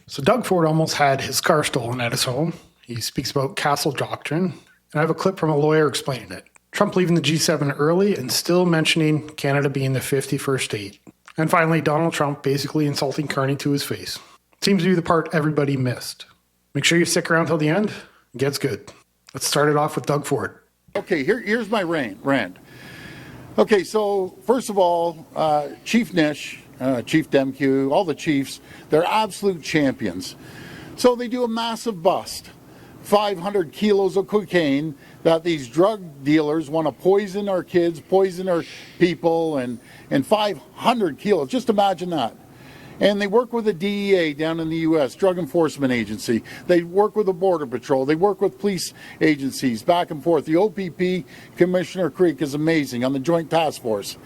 So Doug Ford almost had his car stolen at his home. He speaks about castle doctrine, and I have a clip from a lawyer explaining it. Trump leaving the G7 early and still mentioning Canada being the 51st state. And finally, Donald Trump basically insulting Carney to his face. Seems to be the part everybody missed. Make sure you stick around till the end. It gets good. Let's start it off with Doug Ford. Okay, here's my rant. Okay, so first of all, Chief Nish, Chief Demkew, all the chiefs, they're absolute champions. So they do a massive bust. 500 kilos of cocaine that these drug dealers want to poison our kids, poison our people, and 500 kilos. Just imagine that. And they work with the DEA down in the U.S., Drug Enforcement Agency. They work with the Border Patrol. They work with police agencies back and forth. The OPP, Commissioner Creek, is amazing on the Joint Task Force.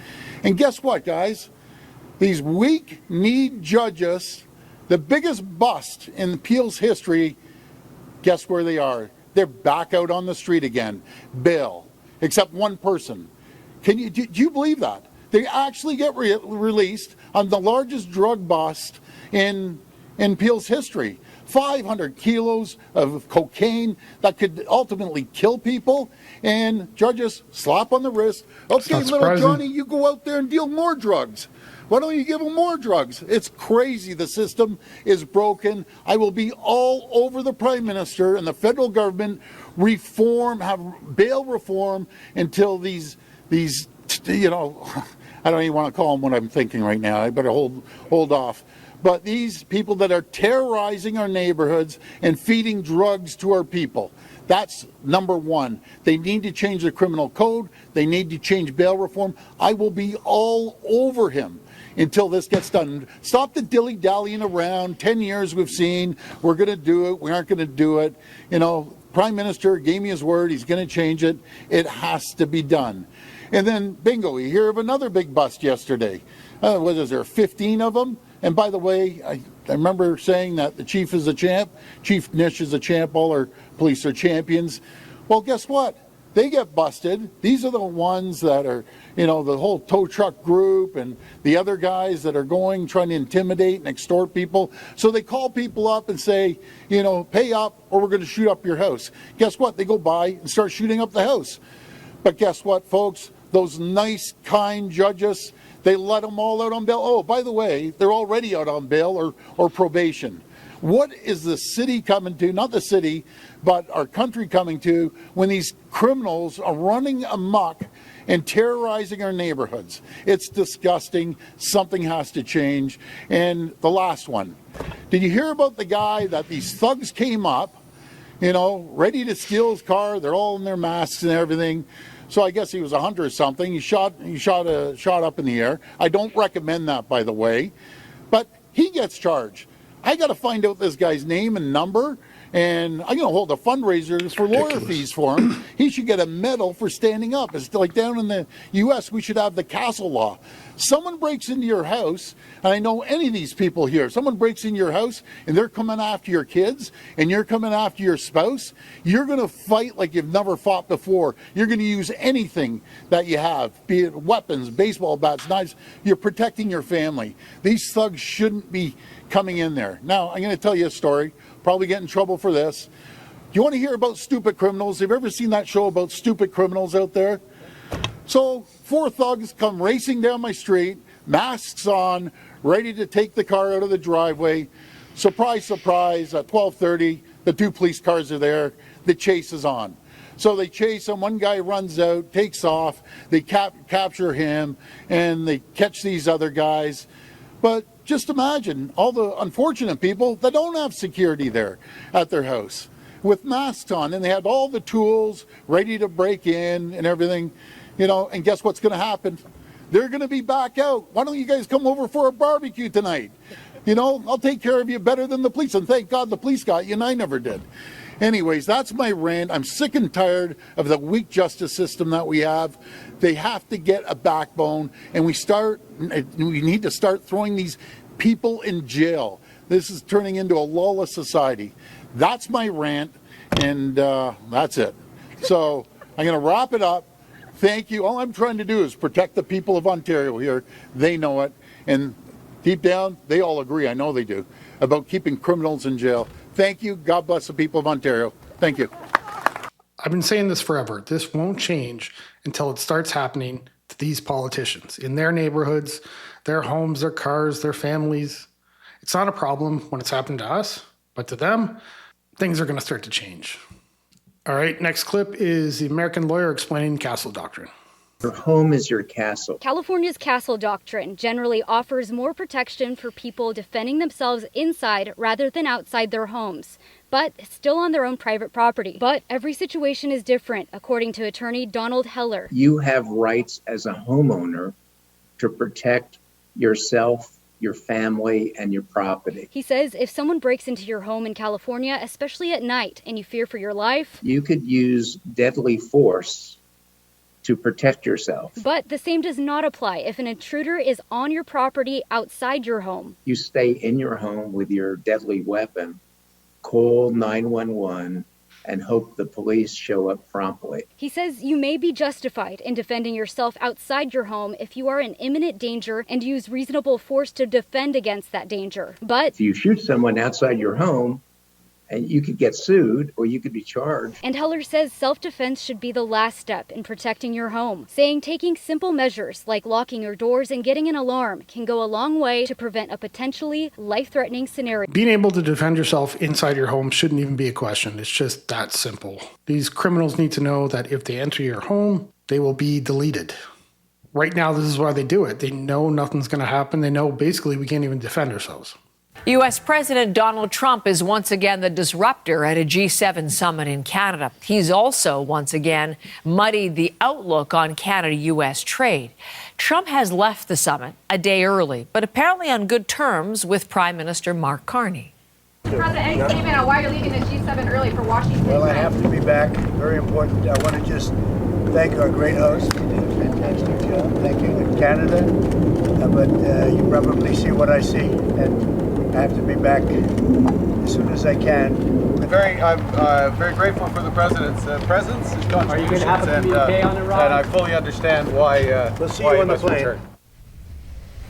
And guess what, guys? These weak-kneed judges, the biggest bust in Peel's history, guess where they are? They're back out on the street again. Bail. Except one person. Do you believe that? They actually get released on the largest drug bust in Peel's history. 500 kilos of cocaine that could ultimately kill people, and judges slap on the wrist. Okay, little Johnny, you go out there and deal more drugs. Why don't you give them more drugs? It's crazy. The system is broken. I will be all over the Prime Minister and the federal government have bail reform until these I don't even want to call them what I'm thinking right now. I better hold off. But these people that are terrorizing our neighborhoods and feeding drugs to our people, that's number one. They need to change the criminal code. They need to change bail reform. I will be all over him until this gets done. Stop the dilly-dallying around. 10 years we've seen. We're going to do it. We aren't going to do it. Prime Minister gave me his word. He's going to change it. It has to be done. And then, bingo, you hear of another big bust yesterday. What is there, 15 of them? And by the way, I remember saying that the chief is a champ. Chief Nish is a champ. All our police are champions. Well, guess what? They get busted. These are the ones that are, the whole tow truck group and the other guys that are trying to intimidate and extort people. So they call people up and say, pay up or we're going to shoot up your house. Guess what? They go by and start shooting up the house. But guess what, folks? Those nice, kind judges, they let them all out on bail. Oh, by the way, they're already out on bail or probation. What is the city coming to, not the city, but our country coming to, when these criminals are running amok and terrorizing our neighborhoods? It's disgusting. Something has to change. And the last one. Did you hear about the guy that these thugs came up, ready to steal his car? They're all in their masks and everything. So I guess he was a hunter or something. He shot up in the air. I don't recommend that, by the way. But he gets charged. I got to find out this guy's name and number, and I'm going to hold a fundraiser for lawyer fees for him. He should get a medal for standing up. It's like down in the U.S., we should have the castle law. Someone breaks into your house, and I know any of these people here, someone breaks into your house, and they're coming after your kids, and you're coming after your spouse, you're going to fight like you've never fought before. You're going to use anything that you have, be it weapons, baseball bats, knives. You're protecting your family. These thugs shouldn't be coming in there. Now, I'm going to tell you a story. Probably get in trouble for this. Do you want to hear about stupid criminals? Have you ever seen that show about stupid criminals out there? So 4 thugs come racing down my street, masks on, ready to take the car out of the driveway. Surprise, surprise, at 12:30, the 2 police cars are there. The chase is on. So they chase him. One guy runs out, takes off. They capture him, and they catch these other guys. But just imagine all the unfortunate people that don't have security there at their house with masks on, and they had all the tools ready to break in and everything, and guess what's going to happen? They're going to be back out. Why don't you guys come over for a barbecue tonight? I'll take care of you better than the police, and thank God the police got you and I never did. Anyways, that's my rant. I'm sick and tired of the weak justice system that we have. They have to get a backbone, and we need to start throwing these people in jail. This is turning into a lawless society. That's my rant, and that's it. So I'm going to wrap it up. Thank you. All I'm trying to do is protect the people of Ontario here. They know it, and deep down, they all agree. I know they do. about keeping criminals in jail. Thank you. God bless the people of Ontario. Thank you. I've been saying this forever. This won't change until it starts happening to these politicians in their neighborhoods, their homes, their cars, their families. It's not a problem when it's happened to us, but to them, things are going to start to change. All right, next clip is the American lawyer explaining castle doctrine. Your home is your castle. California's castle doctrine generally offers more protection for people defending themselves inside rather than outside their homes, but still on their own private property. But every situation is different, according to attorney Donald Heller. You have rights as a homeowner to protect yourself, your family, and your property. He says if someone breaks into your home in California, especially at night, and you fear for your life, you could use deadly force to protect yourself. But the same does not apply if an intruder is on your property outside your home. You stay in your home with your deadly weapon, call 911, and hope the police show up promptly. He says you may be justified in defending yourself outside your home if you are in imminent danger and use reasonable force to defend against that danger. But if you shoot someone outside your home, and you could get sued or you could be charged. And Heller says self-defense should be the last step in protecting your home, saying taking simple measures like locking your doors and getting an alarm can go a long way to prevent a potentially life-threatening scenario. Being able to defend yourself inside your home shouldn't even be a question. It's just that simple. These criminals need to know that if they enter your home, they will be deleted. Right now, this is why they do it. They know nothing's going to happen. They know basically we can't even defend ourselves. U.S. President Donald Trump is once again the disruptor at a G7 summit in Canada. He's also once again muddied the outlook on Canada-U.S. trade. Trump has left the summit a day early, but apparently on good terms with Prime Minister Mark Carney. President, any statement on why you're leaving the G7 early for Washington? Well, I have to be back. Very important. I want to just thank our great host. He did a fantastic job. Thank you in Canada. But you probably see what I see. And I have to be back as soon as I can. I'm very grateful for the president's presence, his contributions, Are you going to have a communique on Iran? And I fully understand why. We'll see why you on the must plane. return.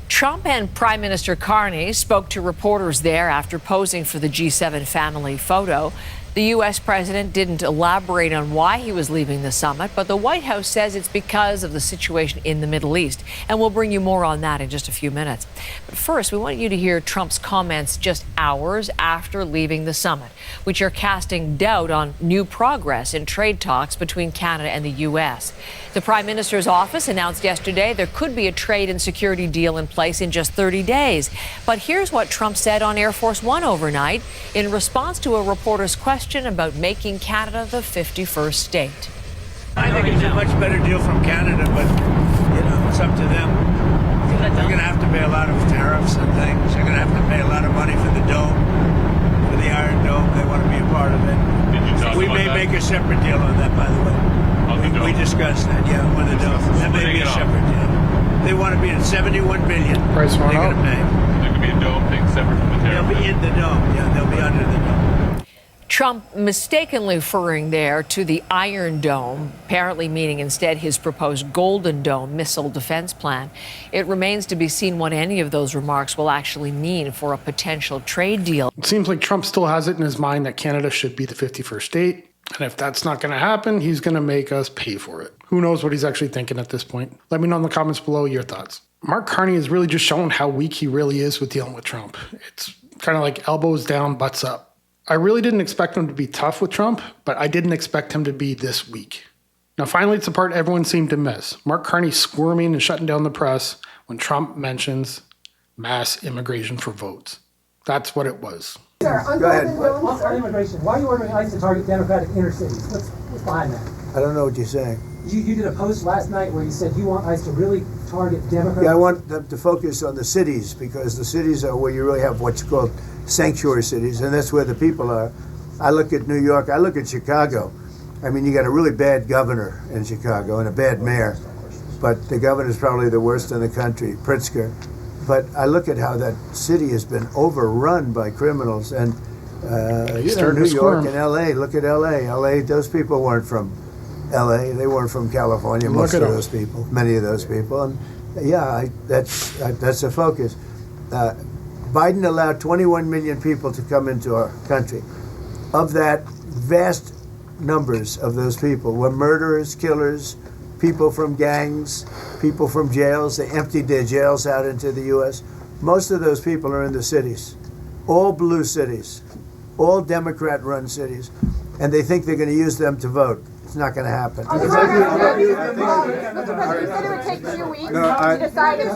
Trump and Prime Minister Carney spoke to reporters there after posing for the G7 family photo. The U.S. president didn't elaborate on why he was leaving the summit, but the White House says it's because of the situation in the Middle East. And we'll bring you more on that in just a few minutes. But first, we want you to hear Trump's comments just hours after leaving the summit, which are casting doubt on new progress in trade talks between Canada and the U.S. The Prime Minister's office announced yesterday there could be a trade and security deal in place in just 30 days. But here's what Trump said on Air Force One overnight in response to a reporter's question about making Canada the 51st state. I think it's a much better deal from Canada, but, it's up to them. They're going to have to pay a lot of tariffs and things. They're going to have to pay a lot of money for the dome, for the Iron Dome. They want to be a part of it. We may make a separate deal on that, by the way. We discussed that, with the dome. That may be a separate deal. They want to be at $71 billion. Price they're going to pay. There could be a dome thing separate from the tariff. They'll be in the dome. They'll be under the dome. Trump mistakenly referring there to the Iron Dome, apparently meaning instead his proposed Golden Dome missile defense plan. It remains to be seen what any of those remarks will actually mean for a potential trade deal. It seems like Trump still has it in his mind that Canada should be the 51st state. And if that's not going to happen, he's going to make us pay for it. Who knows what he's actually thinking at this point? Let me know in the comments below your thoughts. Mark Carney has really just shown how weak he really is with dealing with Trump. It's kind of like elbows down, butts up. I really didn't expect him to be tough with Trump, but I didn't expect him to be this weak. Now, finally, it's the part everyone seemed to miss. Mark Carney squirming and shutting down the press when Trump mentions mass immigration for votes. That's what it was. Go ahead. On immigration, why are you ordering ICE to target Democratic inner cities? What's behind that? I don't know what you're saying. You did a post last night where you said you want ICE to really target Democratic. Yeah, I want them to focus on the cities because the cities are where you really have what's called sanctuary cities, and that's where the people are. I look at New York, I look at Chicago. I mean, you got a really bad governor in Chicago and a bad mayor, but the governor's probably the worst in the country, Pritzker. But I look at how that city has been overrun by criminals, and New York and L.A., look at L.A. L.A., those people weren't from L.A., they weren't from California, most of those people, many of those people. And yeah, that's a focus. Biden allowed 21 million people to come into our country. Of that, vast numbers of those people were murderers, killers, people from gangs, people from jails. They emptied their jails out into the U.S. Most of those people are in the cities, all blue cities, all Democrat-run cities, and they think they're going to use them to vote. It's not going to happen. Mr. President, said it would take 2 weeks to decide if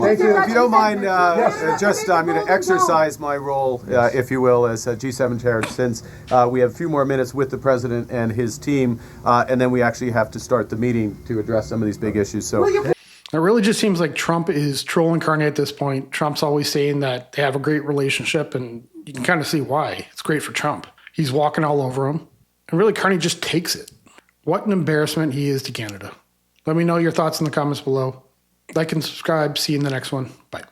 Thank you. If you don't mind, I'm going to exercise my role, if you will, as G7 chair, since we have a few more minutes with the president and his team, and then we actually have to start the meeting to address some of these big issues. So. It really just seems like Trump is trolling Carney at this point. Trump's always saying that they have a great relationship, and you can kind of see why. It's great for Trump. He's walking all over him. And really, Carney just takes it. What an embarrassment he is to Canada. Let me know your thoughts in the comments below. Like and subscribe. See you in the next one. Bye.